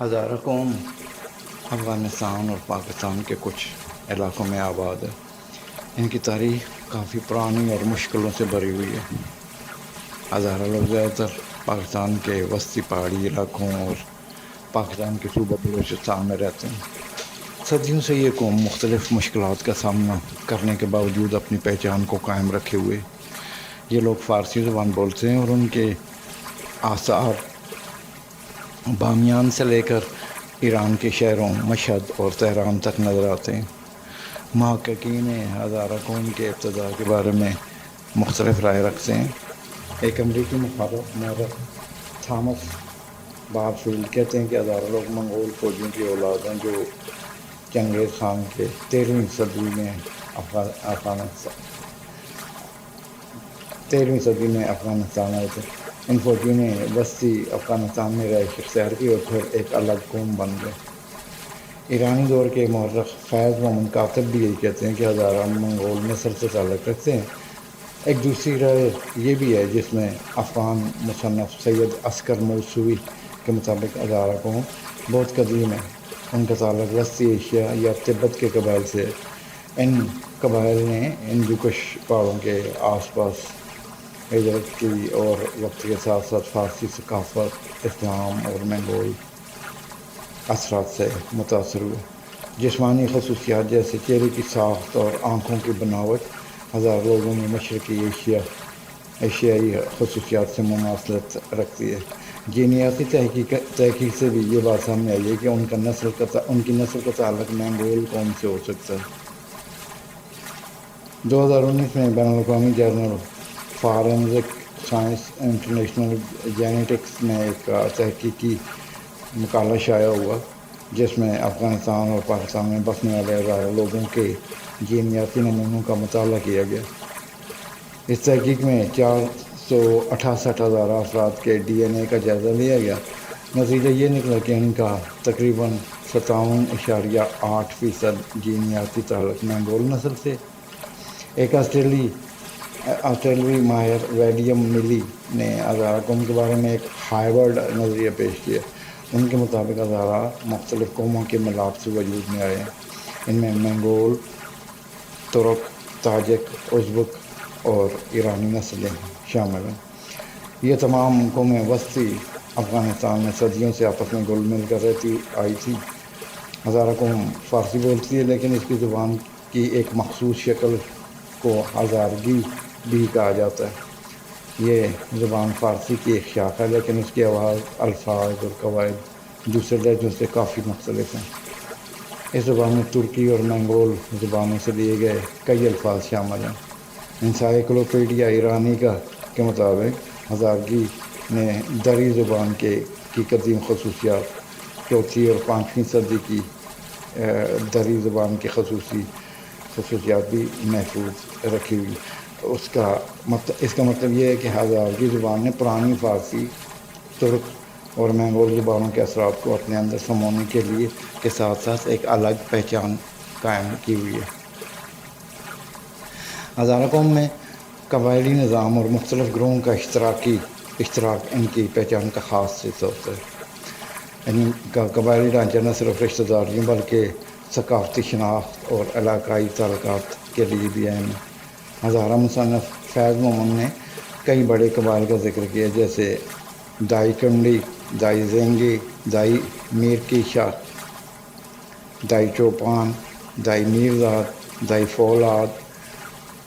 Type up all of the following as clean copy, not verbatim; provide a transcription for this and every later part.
ہزارہ قوم افغانستان اور پاکستان کے کچھ علاقوں میں آباد ہے۔ ان کی تاریخ کافی پرانی اور مشکلوں سے بھری ہوئی ہے۔ ہزارہ لوگ زیادہ تر پاکستان کے وسطی پہاڑی علاقوں اور پاکستان کے صوبہ بلوچستان میں رہتے ہیں۔ صدیوں سے یہ قوم مختلف مشکلات کا سامنا کرنے کے باوجود اپنی پہچان کو قائم رکھے ہوئے۔ یہ لوگ فارسی زبان بولتے ہیں اور ان کے آثار بامیان سے لے کر ایران کے شہروں مشہد اور تہران تک نظر آتے ہیں۔ محققین ہزارہ قوم کے ابتدا کے بارے میں مختلف رائے رکھتے ہیں۔ ایک امریکی مورخ تھامس بارفیلڈ کہتے ہیں کہ ہزارہ لوگ منگول فوجیوں کی اولاد ہیں جو چنگیز خان کے 13ویں صدی میں افغانستان آئے تھے۔ ان فوجیوں نے وسطی افغانستان میں رہائش اختیار کی اور پھر ایک الگ قوم بن گئے۔ ایرانی دور کے مورخ فیض محمد کاتب بھی یہی کہتے ہیں کہ ہزارہ منگول مصر سے تعلق رکھتے ہیں۔ ایک دوسری رائے یہ بھی ہے جس میں افغان مصنف سید عسکر موسوی کے مطابق ہزارہ قوم بہت قدیم ہے۔ ان کا تعلق وسطی ایشیا یا تبت کے قبائل سے ہے۔ ان قبائل نے ہندوکش پہاڑوں کے آس پاس ہجرت کی اور وقت کے ساتھ ساتھ فارسی ثقافت، اسلام اور منگول اثرات سے متاثر ہوئے۔ جسمانی خصوصیات جیسے چہرے کی ساخت اور آنکھوں کی بناوٹ ہزارہ لوگوں میں مشرقی ایشیائی خصوصیات سے مماثلت رکھتی ہے۔ جینیاتی تحقیق سے بھی یہ بات سامنے آئی ہے کہ ان کی نسل کا تعلق منگول قوم سے ہو سکتا ہے۔ 2019 میں بین الاقوامی journal forensic science international genetics میں ایک تحقیقی مقالہ شائع ہوا جس میں افغانستان اور پاکستان میں بسنے والے ہزارہ لوگوں کے جینیاتی نمونوں کا مطالعہ کیا گیا۔ اس تحقیق میں 468,000 افراد کے ڈی این اے کا جائزہ لیا گیا۔ نتیجہ یہ نکلا کہ ان کا تقریباً 57.8% جینیاتی تعلق منگول نسل سے۔ ایک آسٹریلوی ماہر ویلیم ملی نے ہزارہ قوم کے بارے میں ایک ہائبرڈ نظریہ پیش کیا۔ ان کے مطابق ہزارہ مختلف قوموں کے ملاپ سے وجود میں آئے ہیں۔ ان میں منگول، ترک، تاجک، ازبک اور ایرانی نسلیں شامل ہیں۔ یہ تمام قومیں وسطی افغانستان میں صدیوں سے آپس میں گل مل کر رہتی آئی تھی۔ ہزارہ قوم فارسی بولتی ہے لیکن اس کی زبان کی ایک مخصوص شکل کو ہزارگی بھی کہا جاتا ہے۔ یہ زبان فارسی کی ایک شاخ ہے لیکن اس کی آواز، الفاظ اور قواعد دوسرے لہجوں سے کافی مختلف ہیں۔ اس زبان میں ترکی اور منگول زبانوں سے لیے گئے کئی الفاظ شامل ہیں۔ انسائکلوپیڈیا ایرانی کے مطابق ہزارگی نے دری زبان کی قدیم خصوصیات، 4ویں اور 5ویں صدی کی دری زبان کی خصوصیات بھی محفوظ رکھی ہوئی۔ اس کا مطلب یہ ہے کہ ہزارگی زبان نے پرانی فارسی، ترک اور منگول زبانوں کے اثرات کو اپنے اندر سمونے کے ساتھ ساتھ ایک الگ پہچان قائم کی ہوئی ہے۔ ہزارہ قوم میں قبائلی نظام اور مختلف گروہوں کا اشتراک ان کی پہچان کا خاص حصہ ہوتا ہے۔ ان کا قبائلی ڈھانچہ نہ صرف رشتہ داریوں بلکہ ثقافتی شناخت اور علاقائی تعلقات کے لیے بھی اہم ہے۔ ہزارہ مصنف فیض محمد نے کئی بڑے قبائل کا ذکر کیا جیسے دائی کنڈی، دائی زینگی، دائی میرکیشا، دائی چوپان، دائی میرزاد، دائی فولاد۔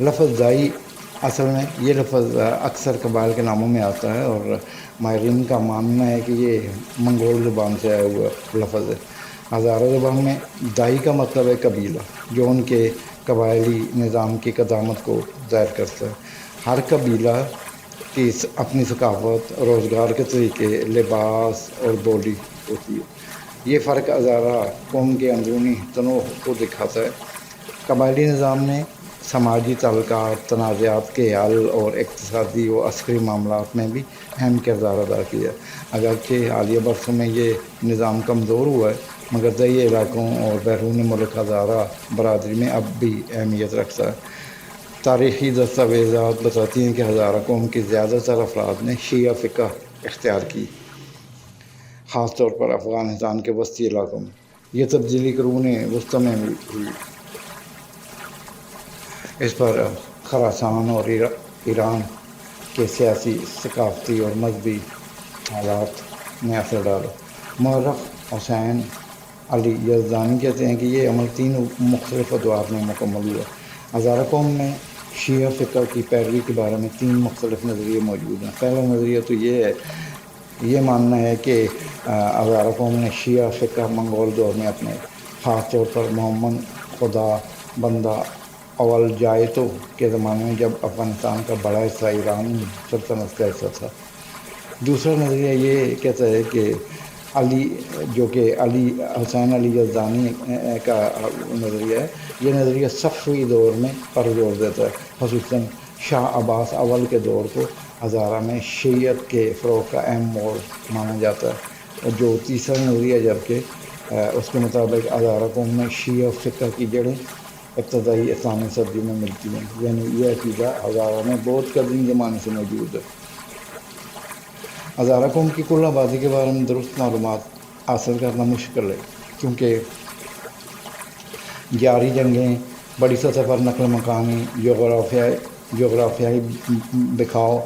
لفظ دائی اصل میں یہ لفظ اکثر قبائل کے ناموں میں آتا ہے اور ماہرین کا ماننا ہے کہ یہ منگول زبان سے آیا ہوا لفظ ہے۔ ہزارہ زبان میں دائی کا مطلب ہے قبیلہ، جو ان کے قبائلی نظام کی قدامت کو ظاہر کرتا ہے۔ ہر قبیلہ کی اپنی ثقافت، روزگار کے طریقے، لباس اور بولی ہوتی ہے۔ یہ فرق ہزارہ قوم کے اندرونی تنوع کو دکھاتا ہے۔ قبائلی نظام نے سماجی تعلقات، تنازعات کے حل اور اقتصادی و عسکری معاملات میں بھی اہم کردار ادا کیا۔ اگرچہ حالیہ برسوں میں یہ نظام کمزور ہوا ہے مگر دیہی علاقوں اور بیرون ملک ہزارہ برادری میں اب بھی اہمیت رکھتا ہے۔ تاریخی دستاویزات بتاتی ہیں کہ ہزارہ قوم کی زیادہ تر افراد نے شیعہ فقہ اختیار کی۔ خاص طور پر افغانستان کے وسطی علاقوں میں۔ یہ تبدیلی قرون وسطی میں ہوئی۔ اس پر خراسان اور ایران کے سیاسی، ثقافتی اور مذہبی حالات نے اثر ڈالا۔ مورخ حسین علی یزدانی کہتے ہیں کہ یہ عمل 3 مختلف ادوار میں مکمل ہوا۔ ہزارہ قوم میں شیعہ فقہ کی پیروی کے بارے میں 3 مختلف نظریے موجود ہیں۔ پہلا نظریہ تو یہ ماننا ہے کہ ہزارہ قوم نے شیعہ فقہ منگول دور میں اپنے، خاص طور پر محمد خدا بندہ اول جایتو کے زمانے میں، جب افغانستان کا بڑا حصہ ایران سلطنت کا حصہ تھا۔ دوسرا نظریہ یہ کہتا ہے کہ جو کہ حسین علی یزدانی کا نظریہ ہے، یہ نظریہ صفوی دور میں پر زور دیتا ہے، خصوصاً شاہ عباس اول کے دور کو ہزارہ میں شیعت کے فروغ کا اہم موڑ مانا جاتا ہے۔ اور جو تیسرا نظریہ جبکہ اس کے مطابق ہزارہ قوم میں شیعہ فقہ کی جڑیں ابتدائی اسلامی صدی میں ملتی ہیں، یعنی یہ عقیدہ ہزارہ میں بہت قدیم زمانے سے موجود ہے۔ ہزارہ قوم کی کل آبادی کے بارے میں درست معلومات حاصل کرنا مشکل ہے، کیونکہ جاری جنگیں، بڑی سطح پر نقل مکانی، جغرافیائی بکھاؤ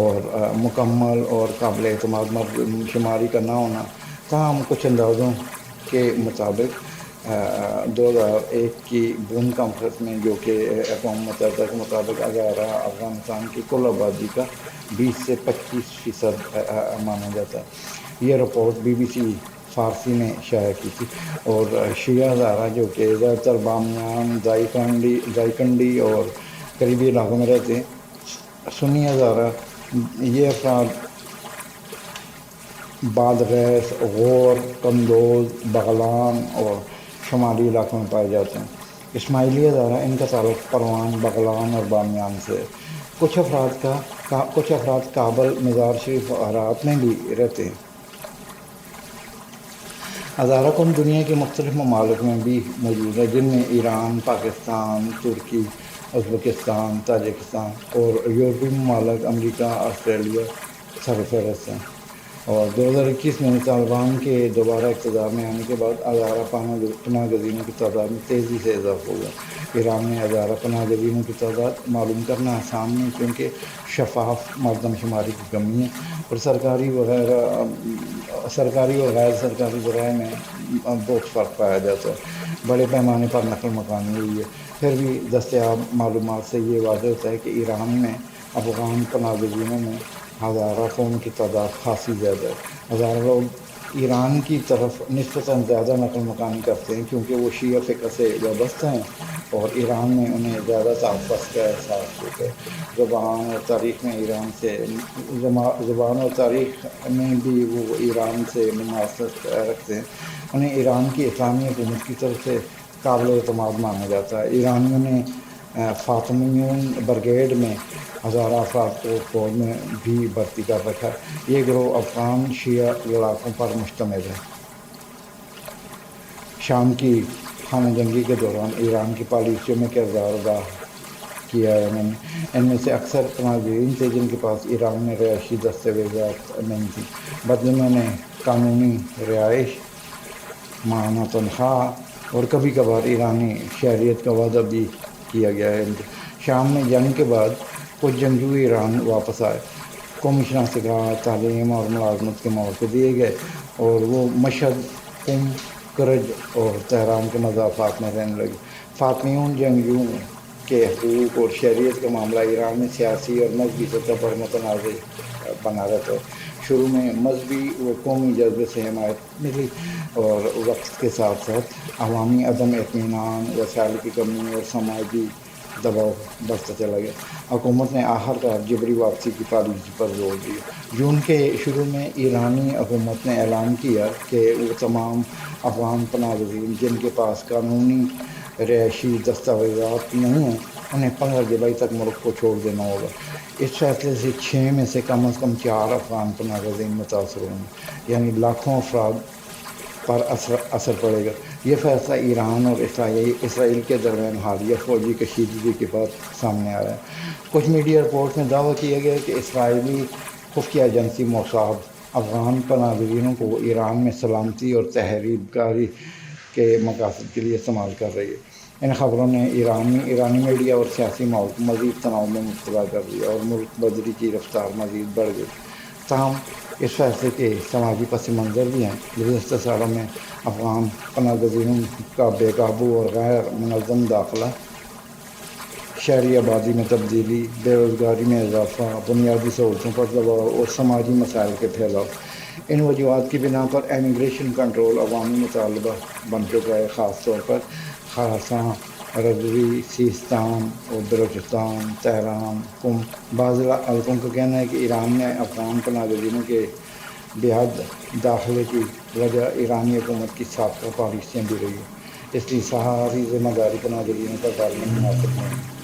اور مکمل اور قابل اعتماد مردم شماری کا نہ ہونا۔ تاہم کچھ اندازوں کے مطابق 2001 کی بون کانفرنس میں، جو کہ اقوام متحدہ کے مطابق ہزارہ افغانستان کی کل آبادی کا 20 سے 25% مانا جاتا ہے، یہ رپورٹ BBC فارسی نے شائع کی تھی۔ اور شیعہ ہزارہ جو کہ زیادہ تر بامیان، دائیکنڈی اور قریبی علاقوں میں رہتے ہیں۔ سنی ہزارہ، یہ افراد بادغیس، غور، قندوز، بغلان اور شمالی علاقوں میں پائے جاتے ہیں۔ اسماعیلی ہزارہ، ان کا تعلق پروان، بغلان اور بامیان سے ہے۔ کچھ افراد کابل، مزار شریف اور ہرات میں بھی رہتے ہیں۔ ہزارہ قوم دنیا کے مختلف ممالک میں بھی موجود ہے، جن میں ایران، پاکستان، ترکی، ازبکستان، تاجکستان اور یورپی ممالک، امریکہ، آسٹریلیا سرفہرست ہیں۔ اور 2021 میں طالبان کے دوبارہ اقتدار میں آنے کے بعد ہزارہ پناہ گزینوں کی تعداد میں تیزی سے اضافہ ہوا۔ ایران میں ہزارہ پناہ گزینوں کی تعداد معلوم کرنا آسان نہیں، کیونکہ شفاف مردم شماری کی کمی ہے اور سرکاری و غیر سرکاری ذرائع میں بہت فرق پایا جاتا ہے۔ بڑے پیمانے پر نقل مکانی ہوئی ہے، پھر بھی دستیاب معلومات سے یہ واضح ہوتا ہے کہ ایران میں افغان پناہ گزینوں میں ہزارہ قوم کی تعداد خاصی زیادہ ہے۔ ہزارہ لوگ ایران کی طرف نسبتاً زیادہ نقل مکانی کرتے ہیں، کیونکہ وہ شیعہ فقہ سے وابستہ ہیں اور ایران میں انہیں زیادہ تحفظ کا احساس ہوتا ہے۔ زبان اور تاریخ میں بھی وہ ایران سے مماثلت رکھتے ہیں۔ انہیں ایران کی اسلامی حکومت کی طرف سے قابل اعتماد مانا جاتا ہے۔ ایرانیوں نے فاطمیون بریگیڈ میں ہزارہ افراد کو فوج میں بھی بھرتی کر رکھا ہے۔ یہ گروہ افغان شیعہ لڑاکوں پر مشتمل ہے۔ شام کی خانہ جنگی کے دوران ایران کی پالیسیوں میں کردار ادا کیا ہے انہوں نے۔ ان میں سے اکثر پناہ گزین تھے جن کے پاس ایران میں رہائشی دستاویزات نہیں تھیں، بدلے میں انہیں قانونی رہائش، ماہانہ تنخواہ اور کبھی کبھار ایرانی شہریت کا وعدہ بھی کیا گیا ہے۔ شام میں جنگ کے بعد کچھ جنگجو ایران واپس آئے، قومی شناخت کار، تعلیم اور ملازمت کے مواقع دیے گئے اور وہ مشہد، قم، کرج اور تہران کے مضافات میں رہنے لگے۔ فاطمیون جنگجوؤں کے حقوق اور شہریت کا معاملہ ایران میں سیاسی اور مذہبی سطح پر متنازع بنا رہتا ہے۔ شروع میں مذہبی و قومی جذبے سے حمایت ملی اور وقت کے ساتھ ساتھ عوامی عدم اطمینان، وسائل کی کمی اور سماجی دباؤ بڑھتا چلا گیا۔ حکومت نے آخرکار جبری واپسی کی پالیسی پر زور دیا۔ جون کے شروع میں ایرانی حکومت نے اعلان کیا کہ وہ تمام افغان پناہ گزین جن کے پاس قانونی رہائشی دستاویزات نہیں ہیں، انہیں 15 جولائی تک ملک کو چھوڑ دینا ہوگا۔ اس فیصلے سے 6 میں سے کم از کم 4 افغان پناہ گزین متاثر ہوں گے، یعنی لاکھوں افراد پر اثر پڑے گا۔ یہ فیصلہ ایران اور اسرائیل کے درمیان حالیہ فوجی کشیدگی کے بعد سامنے آیا ہے۔ کچھ میڈیا رپورٹ میں دعویٰ کیا گیا کہ اسرائیلی خفیہ ایجنسی موساد افغان پناہ گزینوں کو ایران میں سلامتی اور تحریک کاری کے مقاصد کے لیے استعمال کر رہی ہے۔ ان خبروں نے ایرانی میڈیا اور سیاسی ماحول کو مزید تناؤ میں مبتلا کر دیا اور ملک بدری کی رفتار مزید بڑھ گئی۔ تاہم اس فیصلے کے سماجی پس منظر بھی ہیں۔ گزشتہ سالوں میں افغان پناہ گزینوں کا بے قابو اور غیر منظم داخلہ، شہری آبادی میں تبدیلی، بے روزگاری میں اضافہ، بنیادی سہولتوں پر دباؤ اور سماجی مسائل کے پھیلاؤ، ان وجوہات کی بنا پر امیگریشن کنٹرول عوامی مطالبہ بن چکا ہے۔ خاص طور پر خراسان، رضوی، سیستان اور بلوچستان، تہران، قم۔ بعض حلقوں کا کہنا ہے کہ ایران میں افغان پناہ گزینوں کے بے حد داخلے کی وجہ ایرانی حکومت کی سابقہ پالیسیاں بھی رہی ہیں، اس لیے ساری ذمہ داری پناہ گزینوں پر ڈالنا مناسب نہیں ہے۔